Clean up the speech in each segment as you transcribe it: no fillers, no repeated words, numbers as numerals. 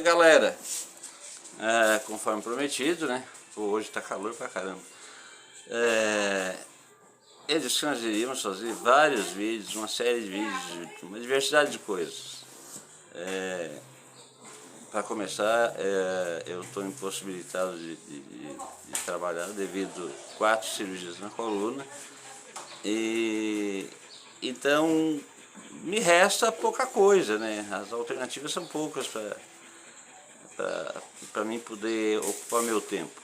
Galera, conforme prometido, né? Hoje tá calor pra caramba. Eu disse que nós iríamos fazer vários vídeos, uma série de vídeos, uma diversidade de coisas. Para começar, eu estou impossibilitado de trabalhar devido a 4 cirurgias na coluna. Então me resta pouca coisa, né? As alternativas são poucas para mim poder ocupar meu tempo.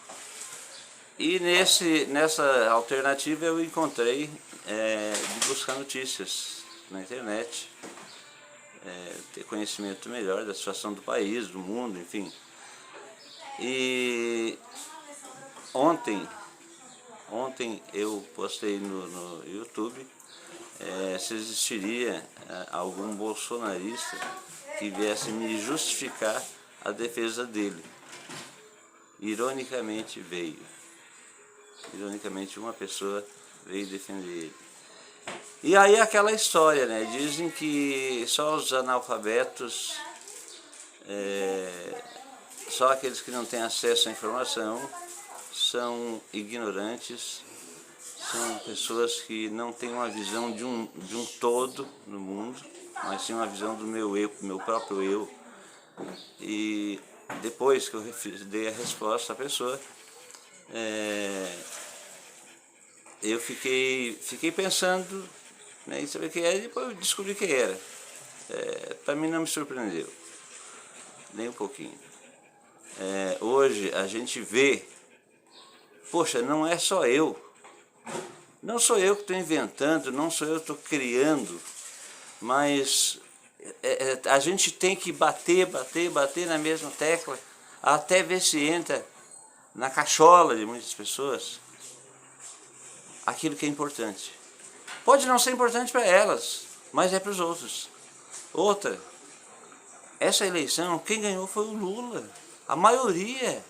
E nessa alternativa eu encontrei de buscar notícias na internet, ter conhecimento melhor da situação do país, do mundo, enfim. E ontem eu postei no YouTube se existiria algum bolsonarista que viesse me justificar a defesa dele. Ironicamente veio. Ironicamente uma pessoa veio defender ele. E aí aquela história, né? Dizem que só os analfabetos, só aqueles que não têm acesso à informação, são ignorantes, são pessoas que não têm uma visão de um todo no mundo, mas sim uma visão do meu eu, do meu próprio eu. E depois que eu dei a resposta à pessoa, eu fiquei pensando, né, em saber quem era, e depois eu descobri quem era. Para mim não me surpreendeu, nem um pouquinho. Hoje a gente vê, poxa, não é só eu. Não sou eu que estou inventando, não sou eu que estou criando, mas a gente tem que bater na mesma tecla, até ver se entra na cachola de muitas pessoas aquilo que é importante. Pode não ser importante para elas, mas é para os outros. Outra, essa eleição, quem ganhou foi o Lula, a maioria.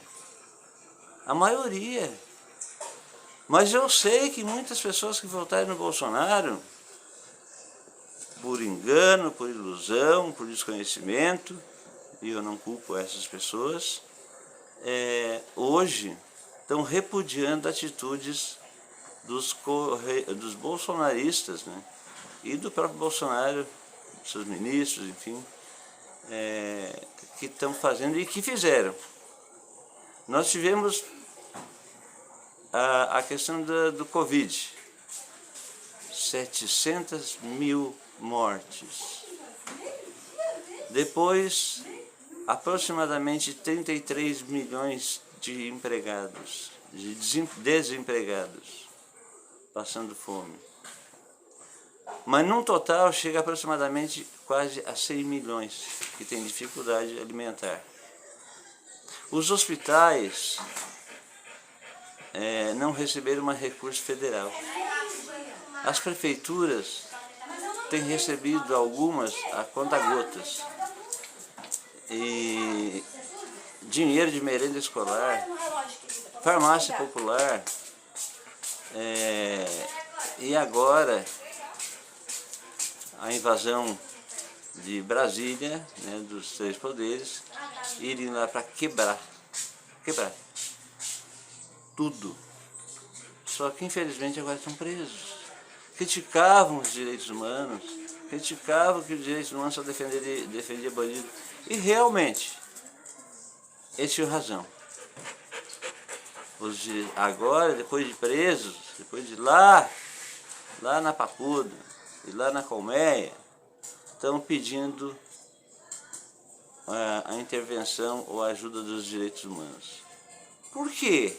Mas eu sei que muitas pessoas que votaram no Bolsonaro, por engano, por ilusão, por desconhecimento, e eu não culpo essas pessoas, hoje estão repudiando atitudes dos bolsonaristas, né? E do próprio Bolsonaro, seus ministros, enfim, que estão fazendo e que fizeram. Nós tivemos a questão do Covid, 700 mil mortes. Depois, aproximadamente 33 milhões de empregados, de desempregados, passando fome. Mas num total chega aproximadamente quase a 100 milhões que têm dificuldade alimentar. Os hospitais não receberam mais recurso federal. As prefeituras têm recebido algumas a conta-gotas. E dinheiro de merenda escolar, farmácia popular, e agora a invasão de Brasília, né, dos 3 poderes, irem lá para quebrar tudo. Só que infelizmente agora estão presos. Criticavam os direitos humanos, criticavam que os direitos humanos só defendia bandido. E realmente, eles tinham razão. Agora, depois de presos, depois de lá na Papuda e lá na Colmeia, estão pedindo a intervenção ou a ajuda dos direitos humanos. Por quê?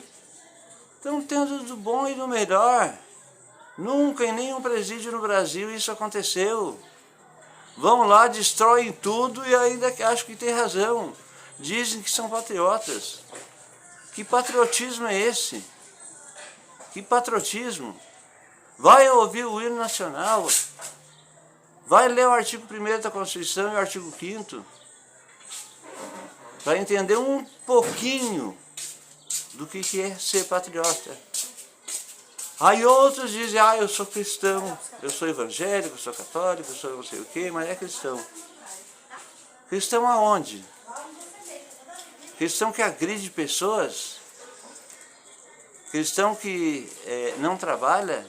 Estão tendo do bom e do melhor. Nunca em nenhum presídio no Brasil isso aconteceu. Vão lá, destroem tudo e ainda acham que tem razão. Dizem que são patriotas. Que patriotismo é esse? Que patriotismo? Vai ouvir o hino nacional. Vai ler o artigo 1º da Constituição e o artigo 5º. Para entender um pouquinho do que é ser patriota. Aí outros dizem, eu sou cristão, eu sou evangélico, eu sou católico, eu sou não sei o quê, mas é cristão. Cristão aonde? cristão que agride pessoas, cristão que não trabalha,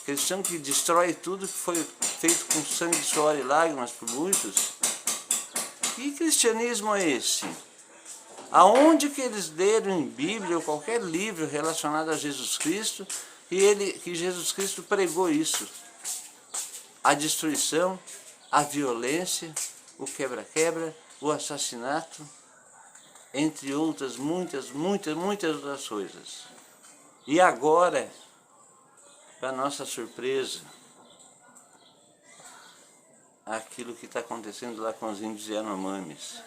cristão que destrói tudo que foi feito com sangue, suor e lágrimas por muitos. Que cristianismo é esse? Aonde que eles leram em Bíblia ou qualquer livro relacionado a Jesus Cristo que Jesus Cristo pregou isso? A destruição, a violência, o quebra-quebra, o assassinato, entre outras muitas outras coisas. E agora, para nossa surpresa, aquilo que está acontecendo lá com os índios Yanomamis.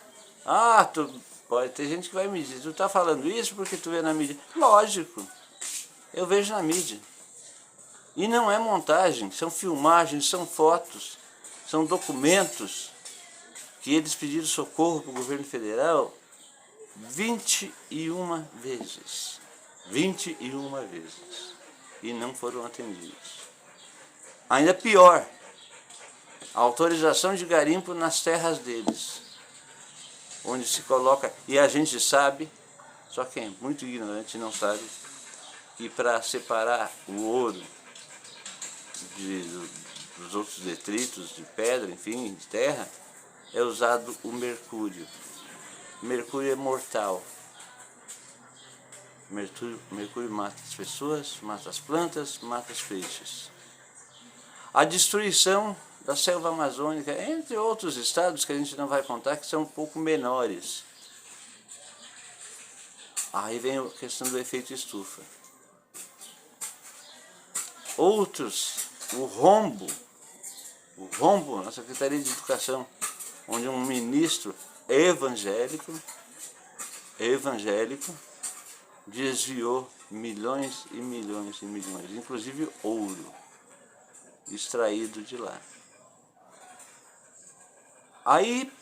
Pode ter gente que vai me dizer, tu está falando isso porque tu vê na mídia. Lógico, eu vejo na mídia. E não é montagem, são filmagens, são fotos, são documentos que eles pediram socorro para o governo federal 21 vezes. 21 vezes. E não foram atendidos. Ainda pior, a autorização de garimpo nas terras deles, onde se coloca, e a gente sabe, só quem é muito ignorante não sabe, que para separar o ouro dos outros detritos de pedra, enfim, de terra, é usado o mercúrio. Mercúrio é mortal. Mercúrio mata as pessoas, mata as plantas, mata os peixes. A destruição da selva amazônica, entre outros estados que a gente não vai contar, que são um pouco menores. Aí vem a questão do efeito estufa. Outros, o rombo na Secretaria de Educação, onde um ministro evangélico desviou milhões e milhões e milhões, inclusive ouro, extraído de lá. Aí,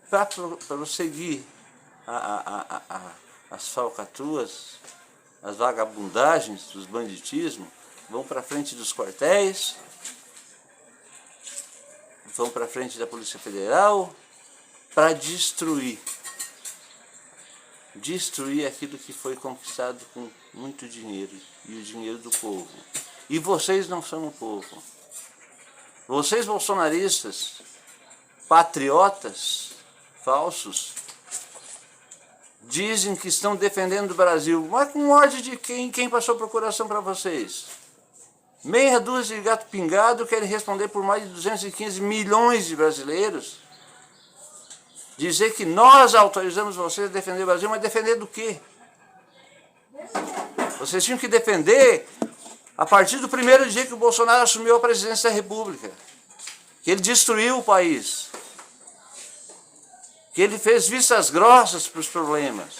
para prosseguir as falcatruas, as vagabundagens dos banditismos, vão para frente dos quartéis, vão para frente da Polícia Federal, para destruir aquilo que foi conquistado com muito dinheiro, e o dinheiro do povo. E vocês não são o povo. Vocês bolsonaristas, patriotas falsos, dizem que estão defendendo o Brasil, mas com ódio de quem? Quem passou procuração para vocês? Meia dúzia de gato pingado querem responder por mais de 215 milhões de brasileiros. Dizer que nós autorizamos vocês a defender o Brasil, mas defender do quê? Vocês tinham que defender a partir do primeiro dia que o Bolsonaro assumiu a presidência da República. Que ele destruiu o país. Que ele fez vistas grossas para os problemas.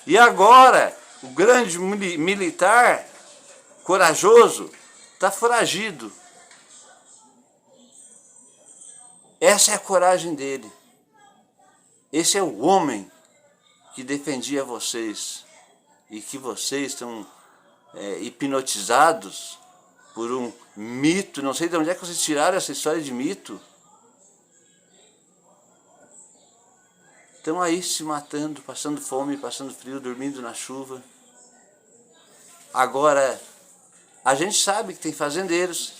E agora, o grande militar, corajoso, está foragido. Essa é a coragem dele. Esse é o homem que defendia vocês e que vocês estão hipnotizados por um mito. Não sei de onde é que vocês tiraram essa história de mito. Estão aí se matando, passando fome, passando frio, dormindo na chuva. Agora, a gente sabe que tem fazendeiros,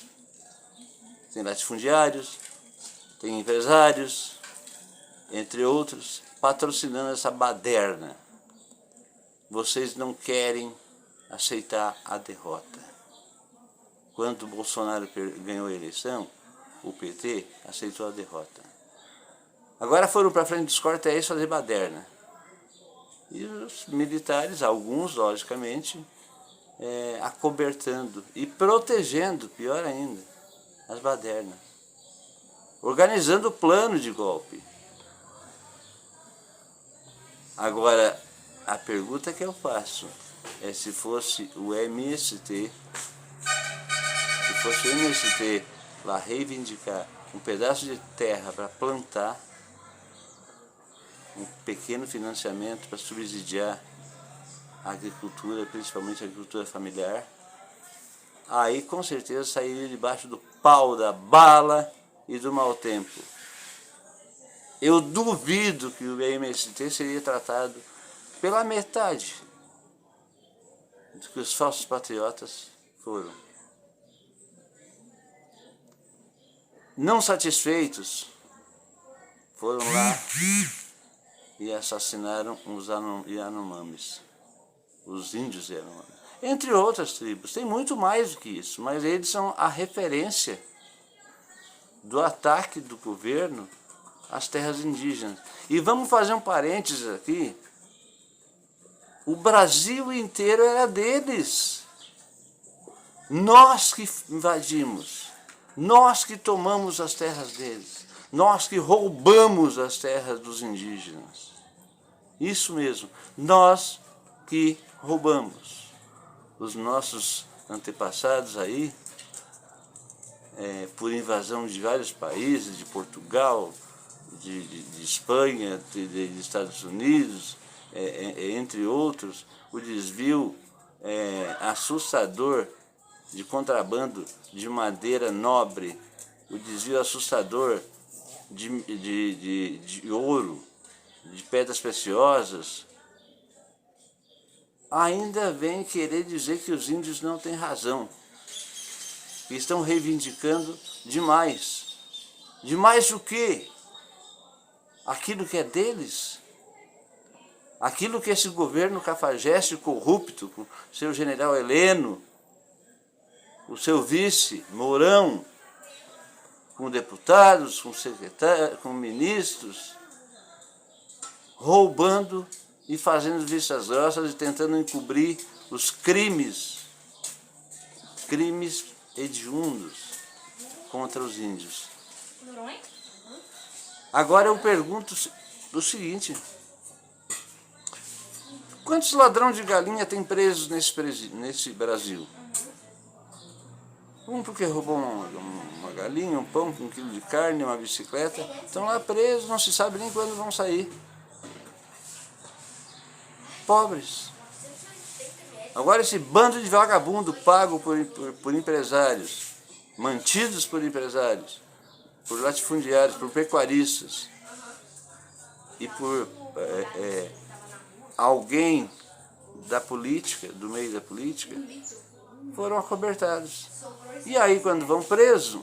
tem latifundiários, tem empresários, entre outros, patrocinando essa baderna. Vocês não querem aceitar a derrota. Quando o Bolsonaro ganhou a eleição, o PT aceitou a derrota. Agora foram para frente dos quartéis fazer baderna. E os militares, alguns, logicamente, acobertando e protegendo, pior ainda, as badernas. Organizando o plano de golpe. Agora, a pergunta que eu faço é se fosse o MST, lá reivindicar um pedaço de terra para plantar, um pequeno financiamento para subsidiar a agricultura, principalmente a agricultura familiar, aí com certeza sairia debaixo do pau da bala e do mau tempo. Eu duvido que o MST seria tratado pela metade do que os falsos patriotas foram. Não satisfeitos, foram lá e assassinaram os Yanomamis, os índios Yanomamis. Entre outras tribos, tem muito mais do que isso, mas eles são a referência do ataque do governo às terras indígenas. E vamos fazer um parênteses aqui, o Brasil inteiro era deles. Nós que invadimos, nós que tomamos as terras deles, nós que roubamos as terras dos indígenas. Isso mesmo, nós que roubamos. Os nossos antepassados aí, por invasão de vários países, de Portugal, de Espanha, de Estados Unidos, entre outros, o desvio assustador de contrabando de madeira nobre, o desvio assustador de ouro, de pedras preciosas, ainda vem querer dizer que os índios não têm razão, que estão reivindicando demais. Demais o quê? Aquilo que é deles? Aquilo que esse governo cafajeste corrupto, com seu general Heleno, o seu vice Mourão, com deputados, com secretários, com ministros, roubando e fazendo vistas grossas e tentando encobrir os crimes hediondos contra os índios. Agora eu pergunto o seguinte: quantos ladrões de galinha tem presos nesse Brasil? Um porque roubou uma galinha, um pão, um quilo de carne, uma bicicleta. Estão lá presos, não se sabe nem quando vão sair. Pobres. Agora esse bando de vagabundo pago por empresários, mantidos por empresários, por latifundiários, por pecuaristas e por alguém da política, do meio da política, foram acobertados. E aí quando vão presos,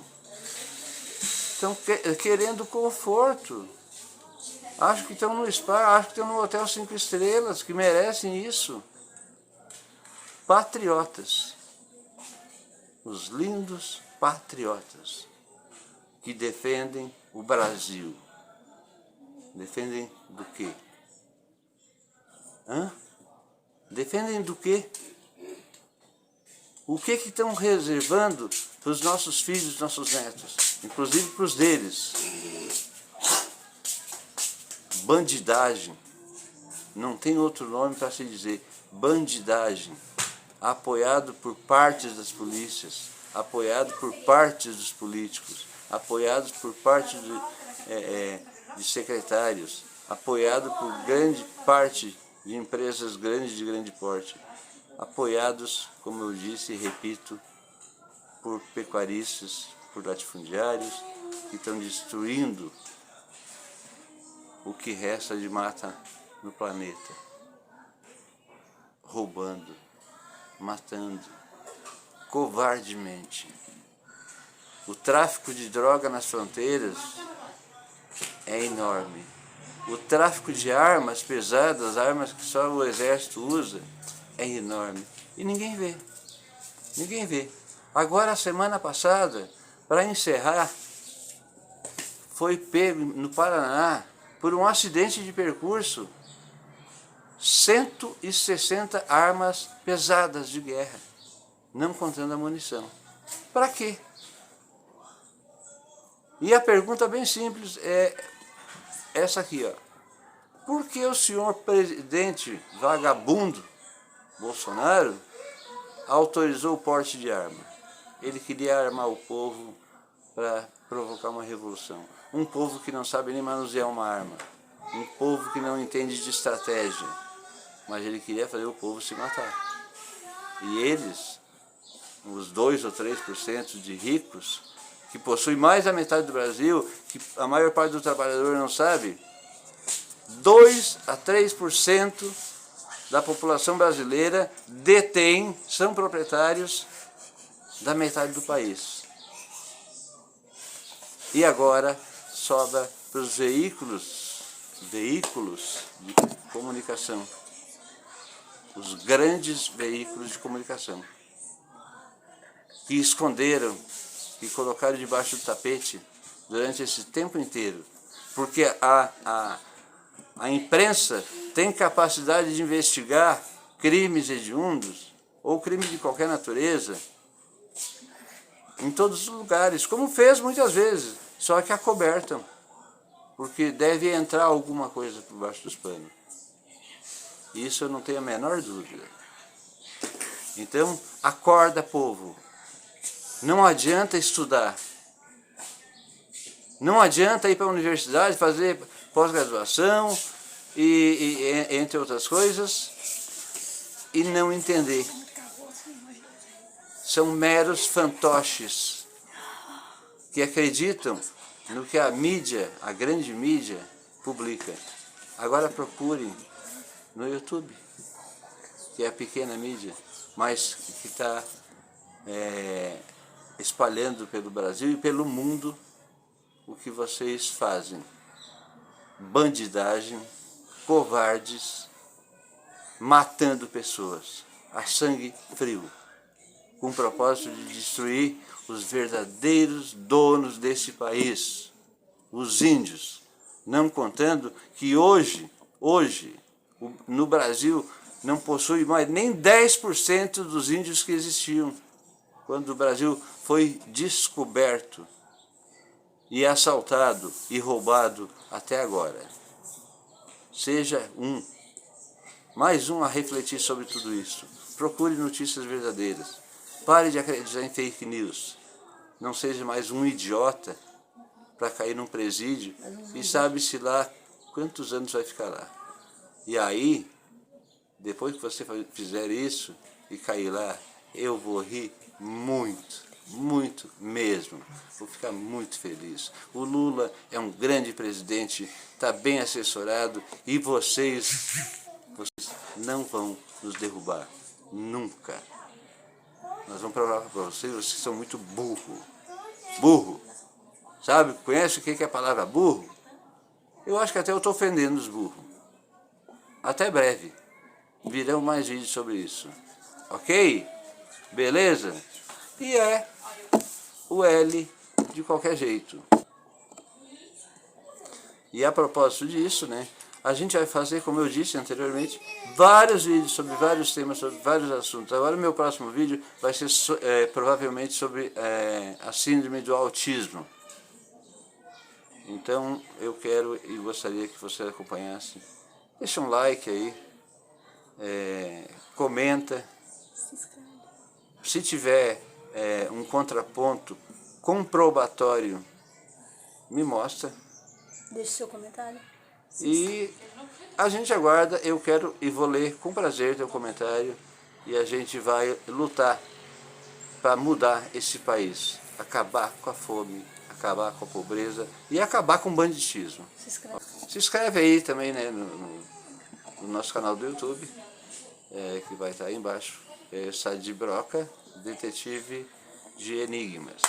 estão querendo conforto. Acho que estão no spa, acho que estão no hotel 5 estrelas, que merecem isso. Patriotas. Os lindos patriotas que defendem o Brasil. Defendem do quê? Defendem do quê? O que estão reservando para os nossos filhos, nossos netos, inclusive para os deles? Bandidagem. Não tem outro nome para se dizer. Bandidagem. Apoiado por partes das polícias, apoiado por partes dos políticos, apoiado por parte de secretários, apoiado por grande parte de empresas grandes de grande porte, apoiados, como eu disse e repito, por pecuaristas, por latifundiários, que estão destruindo o que resta de mata no planeta, roubando, matando, covardemente. O tráfico de droga nas fronteiras é enorme. O tráfico de armas pesadas, armas que só o exército usa, é enorme. E ninguém vê. Ninguém vê. Agora, a semana passada, para encerrar, foi pego no Paraná, por um acidente de percurso, 160 armas pesadas de guerra, não contando a munição. Para quê? E a pergunta bem simples é essa aqui, ó. Por que o senhor presidente vagabundo Bolsonaro autorizou o porte de arma? Ele queria armar o povo para provocar uma revolução. Um povo que não sabe nem manusear uma arma. Um povo que não entende de estratégia. Mas ele queria fazer o povo se matar. E eles, os 2 ou 3% de ricos, que possui mais da metade do Brasil, que a maior parte do trabalhador não sabe, 2 a 3% da população brasileira são proprietários da metade do país. E agora sobra para os veículos de comunicação, os grandes veículos de comunicação, que esconderam, que colocaram debaixo do tapete durante esse tempo inteiro, porque a imprensa tem capacidade de investigar crimes hediondos ou crimes de qualquer natureza em todos os lugares, como fez muitas vezes, só que acobertam, porque deve entrar alguma coisa por baixo dos panos. Isso eu não tenho a menor dúvida. Então, acorda, povo. Não adianta estudar. Não adianta ir para a universidade, fazer pós-graduação, e entre outras coisas, e não entender. São meros fantoches que acreditam no que a mídia, a grande mídia, publica. Agora procurem no YouTube, que é a pequena mídia, mas que está espalhando pelo Brasil e pelo mundo o que vocês fazem. Bandidagem, covardes, matando pessoas a sangue frio, com o propósito de destruir os verdadeiros donos desse país, os índios, não contando que hoje, no Brasil, não possui mais nem 10% dos índios que existiam, quando o Brasil foi descoberto e assaltado e roubado até agora. Seja mais um a refletir sobre tudo isso. Procure notícias verdadeiras. Pare de acreditar em fake news. Não seja mais um idiota para cair num presídio e sabe-se lá quantos anos vai ficar lá. E aí, depois que você fizer isso e cair lá, eu vou rir muito, muito mesmo. Vou ficar muito feliz. O Lula é um grande presidente, está bem assessorado e vocês não vão nos derrubar. Nunca. Nós vamos provar para vocês que são muito burro. Burro. Sabe? Conhece o que é a palavra burro? Eu acho que até eu estou ofendendo os burros. Até breve. Virão mais vídeos sobre isso. Ok? Beleza? E é o L de qualquer jeito. E a propósito disso, né? A gente vai fazer, como eu disse anteriormente, vários vídeos sobre vários temas, sobre vários assuntos. Agora o meu próximo vídeo vai ser provavelmente sobre a síndrome do autismo. Então eu quero e gostaria que você acompanhasse. Deixa um like aí, comenta. Se tiver um contraponto comprobatório, me mostra. Deixe seu comentário. E a gente aguarda, eu quero e vou ler com prazer teu comentário e a gente vai lutar para mudar esse país, acabar com a fome, acabar com a pobreza e acabar com o banditismo. Se inscreve aí também, né, no nosso canal do YouTube, que vai estar aí embaixo. Sadi Broca, detetive de enigmas.